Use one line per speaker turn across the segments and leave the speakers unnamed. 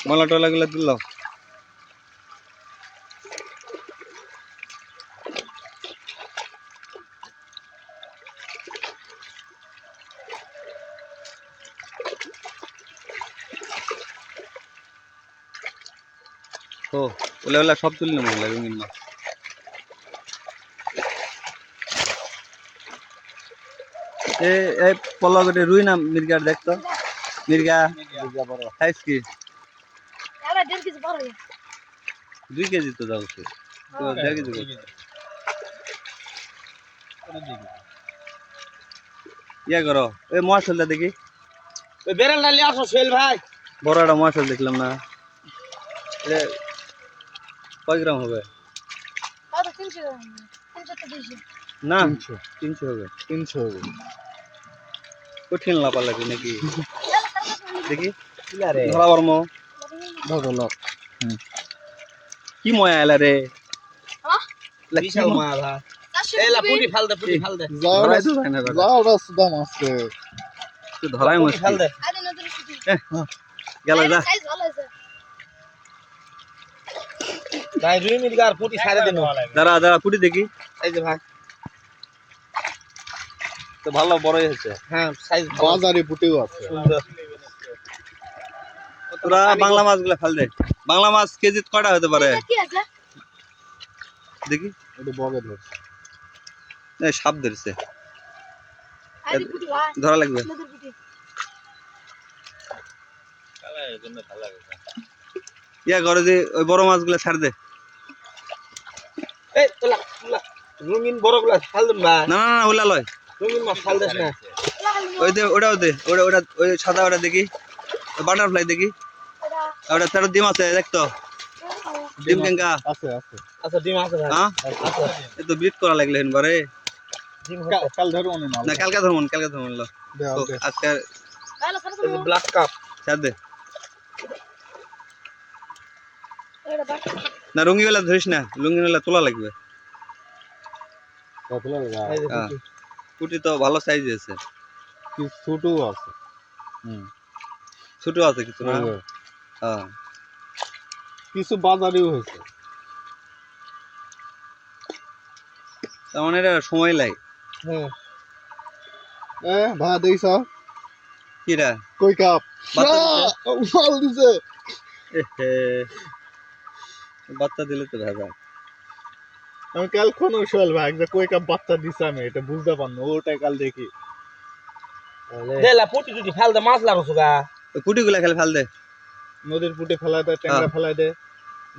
মলা টলা গুলা দিল ও ওলা ওলা সব তুলি না মহলা রঙিন মাছ এই পলা গটে রুই না মির্গার দেখতো মির্গা সাইজ কি 2 কেজি তো দাও সে তো 1.5 কেজি ইয়া করো এই মশলা দেখি
ওই বেরেল ডালি আসো সোহেল ভাই
বড় একটা মশলা দেখলাম না এটা কয় গ্রাম হবে না 300 হবে
300 হবে
কঠিন লাপা লাগে নাকি দেখি
ইলারে
ধরা বর্ম
ধরো
কি ময়া এলা রে
বিশাল মাছ ভাই এলা পুটি ফাল দে
ধরাই তো যায় না
যাও রাস্তা মাছকে
তো ধরাই
পুটি ফাল
মুশকিল
দে
গেল যা
ভাই রুই মির্গার পুটি ছাড়ে দেন
দাঁড়া দাঁড়া পুটি দেখি
এই যে ভাই
তো ভালো বড়ই হয়েছে
হ্যাঁ সাইজ
বাজারে পুটিও আছে
সুন্দর
তোরা বাংলা মাছগুলো ফেল দে বাংলা মাছ কেজি কয়টা হতে পারে দেখি
এটা বগে ধরছে
এই সাপ ধরছে ধরা লাগবে ইয়া করে যে ওই বড় মাছগুলো ছাড় দে
এই তোলা রঙিন বড়গুলা ফাল দেন ভাই
না না না ওলা লয়
রঙিন মাছ ফাল দেস না
ওই দে ওটাও দে ওটা ওটা ওই সাদা ওটা দেখি বাটারফ্লাই দেখি ওটা তার ডিম আছে দেখতো ডিম কেঙ্কা
আছে আছে
আচ্ছা ডিম আছে ভাই
হ্যাঁ
আচ্ছা
এ তো বিট করা লাগলে বারে
ডিম
কাল ধরো না
না কালকে ধরুন লো
দাও দে
আজকে
ব্ল্যাক কাপ
ছাড় দে না রঙিওয়ালা ধরিস না লুঙ্গিওয়ালা তোলা লাগবে
কতলা
এই যে
হ্যাঁ।
পুটি
পুটি তো ভালো সাইজ আছে
কি ছোটও আছে
ছোট আছে কিছু না হ্যাঁ
কিছু বাজারেও হয়েছে
তার মানে এটা সময় লাগে
হুম
ভাই দেইছ
কিরা
কই কাপ
বাচ্চা
ফাল দিছে
বাচ্চা দিলে তো ভেজা
আমি কাল কোন সোহেল ভাই যে কই কাপ বাচ্চা দিছে আমি এটা বুঝতে পারনো ওটাই কাল দেখি
দেলা পুটি টুটি ফাল দে মাছ লাগো সুগা
পুটি গুলা খেলে ফেল দে
নদীর পুটে ফেলাই দে ট্যাংরা ফেলাই দে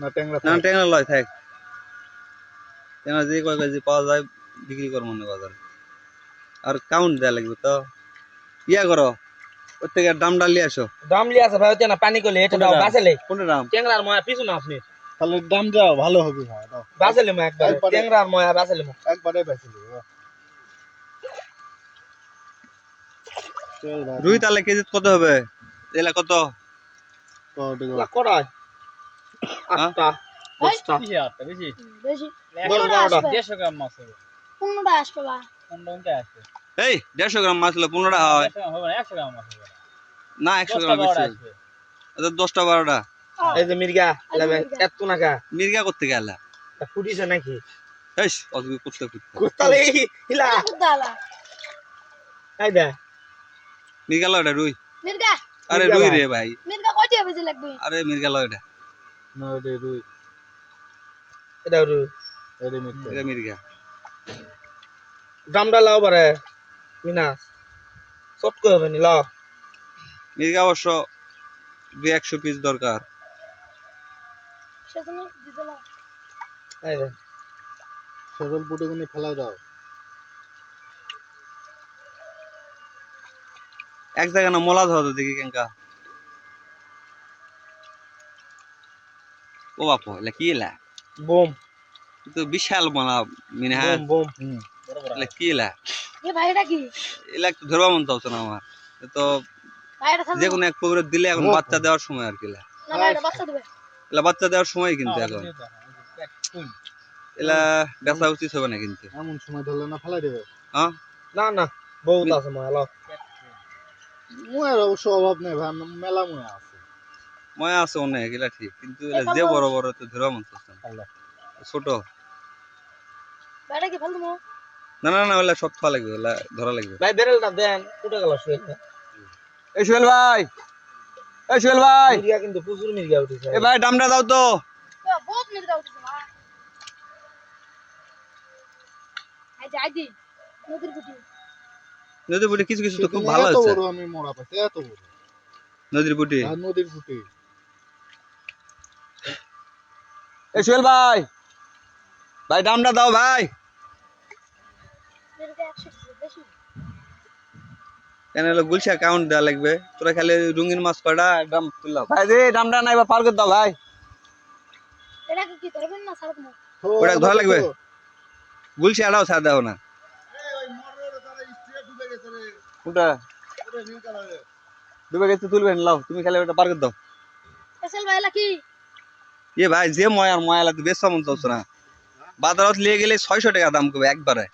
না ট্যাংরা
না ট্যাংরা লয় থাক ট্যাংরা যে কয় কেজি পাওয়া যায় বিক্রি কর মনে বাজারে আর কাউন্ট দেয়া লাগবে তো ইয়া করো ওর থেকে দাম ডালি আসো
দাম লিয়ে আছে ভাই ওতে না পানি কলে এটা দাও বাসেলে
কোনটা দাম
ট্যাংরার ময়া পিছু না আপনি
তাহলে দাম দাও ভালো হবে ভাই দাও
বাসেলে মা একবার ট্যাংরার ময়া বাসেলে মা
একবারে বেঁচে দিও চল ভাই
রুই তাহলে কেজি কত হবে এলা কত
লা করাই আটটা দশটা বড় বড়টা
150 গ্রাম মাছ হবে
এই 150 গ্রাম মাছ হলো 15টা হয়
100 গ্রাম হবে না 100 গ্রাম মাছ হবে
না 100 গ্রাম বেশি
আসবে
এটা 10টা 12টা
এই যে মির্গা লাগবে এত নাকা
মির্গা করতে গেল
ফুটিছে নাকি
এই অজগর করতে
কোতালে হিলা এই দে
মির্গা লয়টা রুই আরে রুই রে ভাই আরে মির্গা লয়টা
না রে রুই
এটা রু
এরে মিটে
এটা মির্গা
দামটা লাও পারে মিনা সব কই হবে নি লাও
মির্গা অবশ্য 200 পিস দরকার
এই দে
সজল পুটে গুনি ফেলাই দাও
এক জায়গা না মোলা ধরো দেখি কেঙ্কা ও বাপু এলা কি এলা
বুম
তো বিশাল মোলা মিনা
বুম বুম
এলা কি এলা এলা একটু ধরবা মন চাচ্ছে না আমার এ তো যে কোনো এক পুকুরে দিলে এখন বাচ্চা দেওয়ার সময় আর কি এলা এলা বাচ্চা দেওয়ার সময় কিন্তু এখন এলা বেচা উচিত হবে না কিন্তু
এমন সময় ধরলে না ফেলাই দেবে
হ্যাঁ
না না বহুত আছে মা লাও
মুয়ের অবশ্য অভাব নেই ভাই মেলা মুয়ে আছে
ময়া আছে অনেক এলা ঠিক কিন্তু এলা যে বড় বড় তো ধরা মন চাচ্ছে না। ছোট
বাইরে কি ফেলবো
না না না ওলা সব খাওয়া লাগবে ওলা ধরা লাগবে।
ভাই বেরেলটা দেন কুটে গেল শুয়ে
এই সোহেল ভাই, এই সোহেল ভাই,
মির্গা কিন্তু প্রচুর মির্গা উঠেছে
এ ভাই ডামটা দাও তো।
বহুত মিল দাও তুমি আই যাই দি নদীর বুটি
নদীর বুটি কিছু কিছু তো খুব
সেদিন
ভালো
এত
হচ্ছে।
বড় আমি মরা পাইছি, এত বড়।
নদীর বুটি,
আর নদীর বুটি
এই সোহেল ভাই, ভাই ডামটা দাও ভাই।
মেরে 100 বেশি
কেন হলো গুলশা কাউন্ট দেওয়া লাগবে, তোরা খালি রঙিন মাছ কয়টা ডাম তুললাম ভাই রে, ডামটা নাই বা পার করে দাও ভাই।
এটা কি ধরবেন না সারব না
ওটা ধরা লাগবে। গুলশা আড়াও ছাড় দাও না। ওটা ডুবে গেছে তুলবেন, লাও তুমি খালি ওটা পার করে দাও।
এসেল ভাইলা কি
এ ভাই যে ময়লা তো বেশ মন চাচ্ছে না, বাজারত নিয়ে গেলে 600 টাকা দাম করবে একবারে,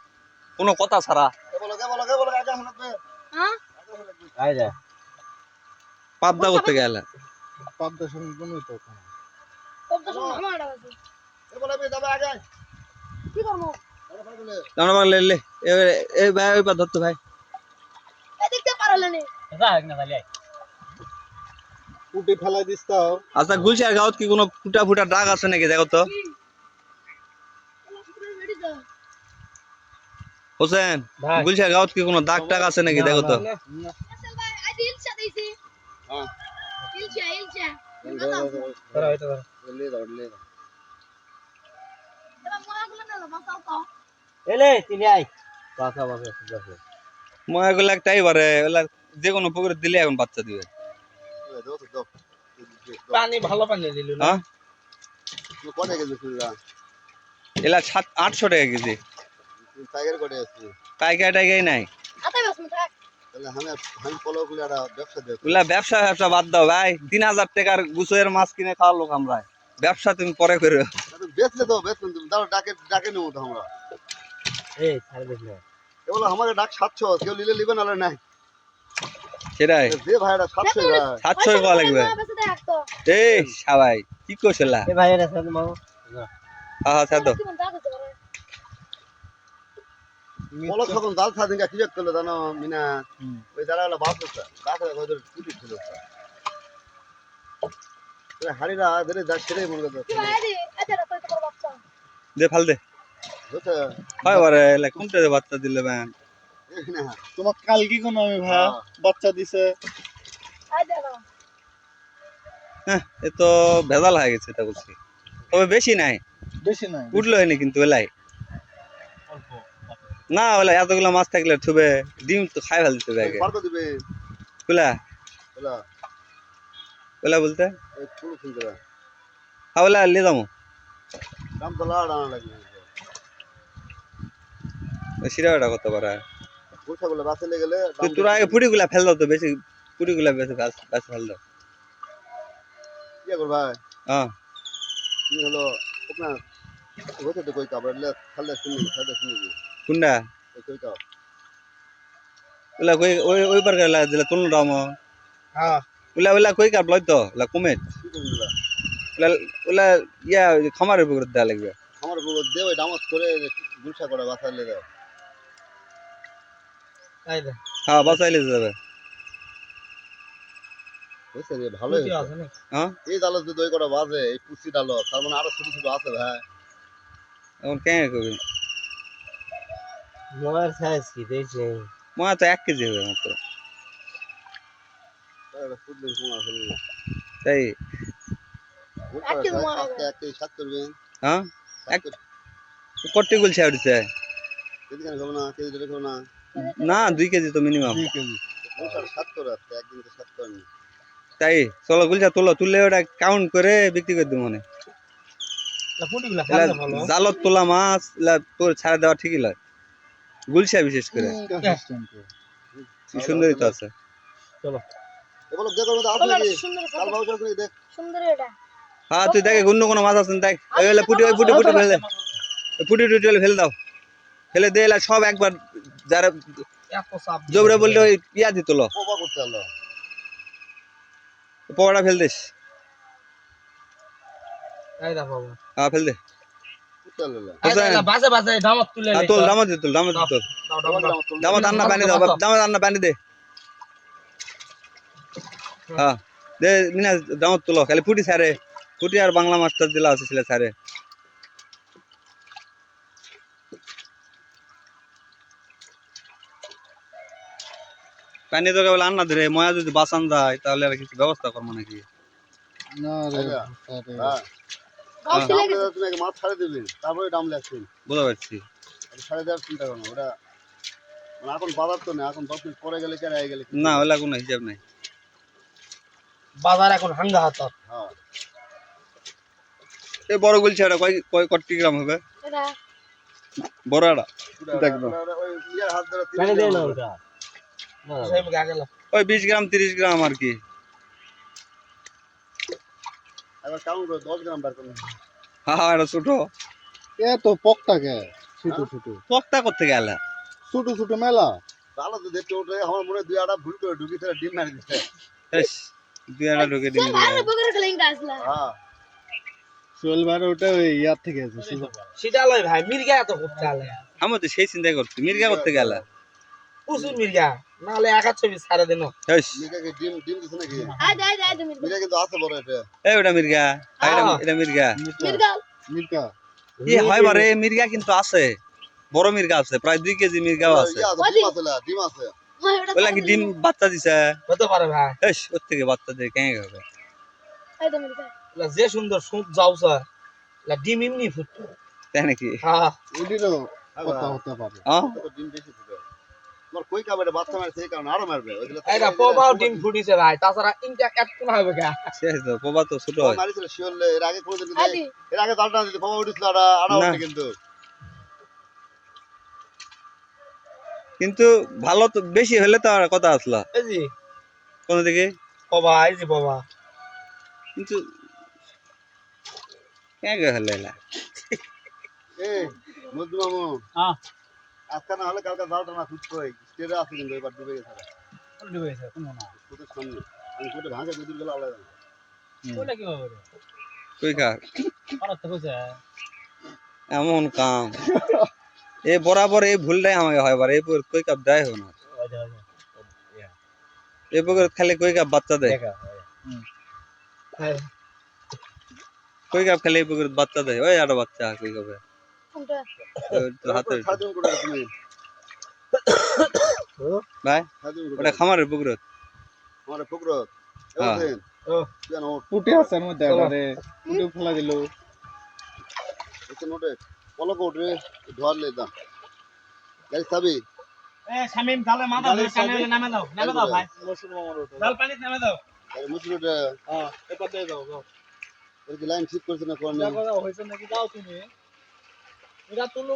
কোনো কথা ছাড়া।
হ্যাঁ
আই যা
পাবদা করতে গেলে
পাবদার সঙ্গে কমই তো ওখানে।
কত সময় আমার আছে কি করব
আমরা বাংলা লে এই ভাই ওই পা ধরতো ভাই।
এদিকে পারলে নে
যা এক না তাহলে
পুটি ফেলাই দিস তাও।
আচ্ছা গুলশার গাঁৱত কি কোনো ফুটা ফুটা দাগ আছে নাকি দেখো তো হোসেন,
ভাই।
গুলশার গাঁৱত কি কোনো দাগ টাগ আছে নাকি দেখো তো।
এসেল ভাই আই দিল চা দিছি
হ্যাঁ
ইলচা
ধরো এটা ধরো
এবার ময়াগুলো না বাসাও তো
এলে তিনি আই বাসা বাসা বাসা
ময়গুলা একটাই বারে ওলা যে কোনো পুকুরে দিলে এখন বাচ্চা দিবে।
পানি ভালো পানি দিল না
হ্যাঁ এলা 700-800 টাকা কেজি পাইকারি টাইকাই নাই।
আতে বাস থাক
ওলা ব্যবসা বাদ দাও ভাই, 3000 টাকার গুছের মাছ কিনে খাওয়ার লোক আমরা, ব্যবসা তুমি পরে করো।
বেচলে তো বেচলেন তুমি দাও ডাকে নেবো তো আমরা
এই ছাড় দিস না
এগুলো আমাকে ডাক 700 কেউ নিলে নিবে নাহলে নাই
সেটাই
যে ভাইরা 700 ভাই
700 টাকা লাগবে।
বেশি দেখ তো
এই সবাই কি করছিলা?
এ ভাই এটা সাথে মাও
হ্যাঁ ছাড় দাও।
কি মন দাও তো
বলো তখন জাল ছাদিন কি চেক করলে জানো মিনা ওই যারা হলো বাস হচ্ছে বাস ওদের টুটি ছিল ওই হাড়িরা ধরে যা ছেড়ে মনে করতে
কি ভাই দি এটা তো তো বাচ্চা
দে ফাল দে
বুঝছো
হয় বারে এলা কোনটা বাচ্চা দিলে ভাই।
এখানে
তোমার কাল কি কোনো আমি ভাই বাচ্চা দিছে।
আই দেখো
হ্যাঁ এ তো ভেজাল হয়ে গেছে তা বলছি, তবে বেশি নাই,
বেশি নাই।
উঠলো হয়নি কিন্তু এলাই না, ওলা এতগুলো মাছ থাকলে থুবে ডিম তো খাই ফেল দিতে ব্যাগে
কত দিবে
ওলা
এলা
ওলা বলতে
এই পুরো শুনতে
হ্যাঁ ওলা নিয়ে যাবো
দাম তো লাড় আনা লাগবে
সিরাটা করতে পারে।
গুছাগুলো বাসে গেলে
তো তোরা আগে পুরিগুলা ফেল দাও তো, বেশি পুরিগুলা বেশি গাছ ফেল দাও।
কি করব ভাই
হ্যাঁ
কি হলো আপনার হতে তো কই কাবড়লে খালে শুনি
কোনটা
কই কাও
ওলা কই ওই পার গেলা দিলা তুলন দাম
হ্যাঁ
ওলা কই কাপ লই তো ওলা কমে
কি করব
ওলা ইয়া খামারের পুকুর দেওয়া লাগবে।
আমার বউ দে ওই ডামত করে গুলশা করে বাসালে দাও
আই দে
হ্যাঁ বাসাইলে যাবে।
বুঝছে রে ভালো
পুটি আছে না
হ্যাঁ
এই ডাল যদি দই করা বাজে এই পুসি ডাল তার মানে আরো ছোট ছোট আছে ভাই
এখন কেন করবি?
মোয়ার সাইজ কি দেখছে
মনে তো 1 কেজি হবে মাত্র,
এটা ফুটলে কোন আসলে
তাই
একটা সাত করবেন
হ্যাঁ কটি গুলছে উঠছে
কেজি খানে খাবো না কেজি ধরে খাবো না
না 2 কেজি তো মিনিমাম।
2 কেজি
সাত করে আছে একদিন তো সাত করেনি
তাই চলো গুলছা তুললে ওটা কাউন্ট করে বিক্রি করে দেবো মনে।
না পুটিগুলা খাইতে ভালো
জালত তোলা মাছ তোর ছাড়া দেওয়া ঠিকই লয়, গুলশা বিশেষ করে কি সুন্দরই তো আছে।
এগুলো দেখো তো আছে নাকি
সুন্দর
কাল বাবু করে দেখ
সুন্দর এটা
হ্যাঁ তুই দেখে অন্য কোনো মাছ আছে দেখ, ওই পুটি ফেলে দে, পুটি ফেলে দাও, ফেলে দে এলা সব একবার যারা
এত সাপ
জবরে বললে ওই ইয়া দিত
কোবা করতে হলো
পড়া ফেল দিস
এই দা বাবু
হ্যাঁ ফেল দে
উত্তরলে
হোসেন
বাজে বাজে দামত তুলে
হ্যাঁ, তোল দামত দে তোল দামত দে তোল দামত আন্না পানি দাও দামত আন্না পানি দে হ্যাঁ দে মিনা দামত তুলো খালি ফুটি ছাড়ে ফুটি আর বাংলা মাস্টার দিলা আছে ছেলে ছাড়ে পানি তো কেবল আন্না ধরে ময়া যদি বাঁচান যায় তাহলে আর কিছু ব্যবস্থা করবো নাকি
না রে
হ্যাঁ
গাছ ছিলে
দাম তুমি আগে মাছ ছাড়ে দিবেন তারপরে দাম লাগছেন
বুঝতে পারছি
ছাড়ে দেওয়ার চিন্তা করো না ওটা মানে এখন বাজার তো নেই এখন 10 মিনিট পরে গেলে কেন আগে গেলে
না ওলা কোনো হিসাব নাই
বাজার এখন হাঙ্গা হাত
হ্যাঁ
এই বড় গুলছে এটা কয় কটি গ্রাম হবে
এটা
বড়টা
দেখো ওই ইয়ার হাত ধরে
পানি দে না ওটা সেই মুখে আগে
ওই 20 গ্রাম 30 গ্রাম আর কি
একবার কাউন্ট করে 10 গ্রাম বার করুন
হ্যাঁ এটা ছোট
এ তো পকটাকে ছোট ছোট
পকটা করতে গেল
ছোট ছোট মেলা
ভালো তো দেখতে ওঠে আমার মনে হয় দুই আড়া ভুল করে ঢুকি তারা ডিম মারি দিচ্ছে
এস দুই আড়া ঢুকে দিবি
ভালো বগরে খেলেন গাছলা
হ্যাঁ
সোহেল ভাই ওটা ওই ইয়ার থেকে আছে
সেটা লয় ভাই মির্গা এত করতে আলে
আমি তো সেই চিন্তা করছি মির্গা করতে গেল
প্রচুর মির্গা নাহলে একা ছবি ছাড়ে দেন
এস
মিকাকে ডিম ডিম দিছ নাকি
আয় তুমি
মিকা কিন্তু আছে বড় এটা
এই ওটা মির্গা আর এটা মির্গা
মির্গা
মির্কা
ই হয় বারে মির্গা কিন্তু আছে বড় মির্গা আছে প্রায় 2 কেজি মির্গাও আছে
ইয়া আছে ডিম আছে ডিম আছে
হ্যাঁ ওটা
ওলা কি ডিম বাচ্চা দিছে
হতে পারে ভাই
এস ওর থেকে বাচ্চা দিয়ে কেন হবে
এই তো মির্গা
লা যে সুন্দর সুপ যাওছা লা ডিম এমনি ফুটতো
তাই নাকি
হ্যাঁ
এদিরও কথা হতে পারে
হ্যাঁ
তো ডিম বেশি দিবে তোমার কই কামড়ে বাচ্চা মারছে এই কারণে আরো মারবে ওইগুলো
এইটা পোবাও ডিম ফুটিছে ভাই তাছাড়া ইনটা এত কোন হবে গা
শেষ তো পোবা তো ছোট হয়
মারিছিল শিওরলে এর আগে কোন দিন
আদি
এর আগে দালটা দিতে বাবা উঠছিল আড়া
না।
উঠে কিন্তু
কিন্তু ভালো তো বেশি হলে তো আর কথা আসলা
এই জি
কোন দিকে
পোবা এই জি পোবা
কিন্তু কেন হলে এলা
এই মজদু মামু
হ্যাঁ
আজকে না হলে কালকে দালটা না খুঁজতে হয় স্টেরে আছে কিন্তু এবার ডুবে গেছে
কোনটা হয়েছে কোন না
কোথায় সামনে আমি কোথায় ভাঙে দুদিন গেলে আলাদা
কোনটা কি হবে
কই খা
আর তো কইছে
এমন কাম এই বরাবর এই ভুলটাই আমাকে হয় বার এই কই কাপ দেয় না এই পুকুর খালি কই কাপ বাচ্চা দেয় কই কাপ খালি এই পুকুর বাচ্চা দেয় ওই আরো বাচ্চা কই কাপে
কোনটা
হাতে
সারাদিন করে তুমি
ভাই
সারাদিন করে
ওটা খামারের পুকুর
আমার পুকুর
হ্যাঁ।
কেন
পুটে আছে এর মধ্যে আরে পুটে ফেলা দিল
এতে নোটে পলক উঠে ধরলে দাম গাড়ি চাবি
এ শামিম জালে মাথা ধরে কানে নামে দাও ভাই জাল পানি নামে দাও
গাড়ি মুসলিটা
হ্যাঁ এটা দিয়ে দাও দাও
লাইন ঠিক করছে না কোন
কথা হইছে নাকি দাও তুমি এটা তুলো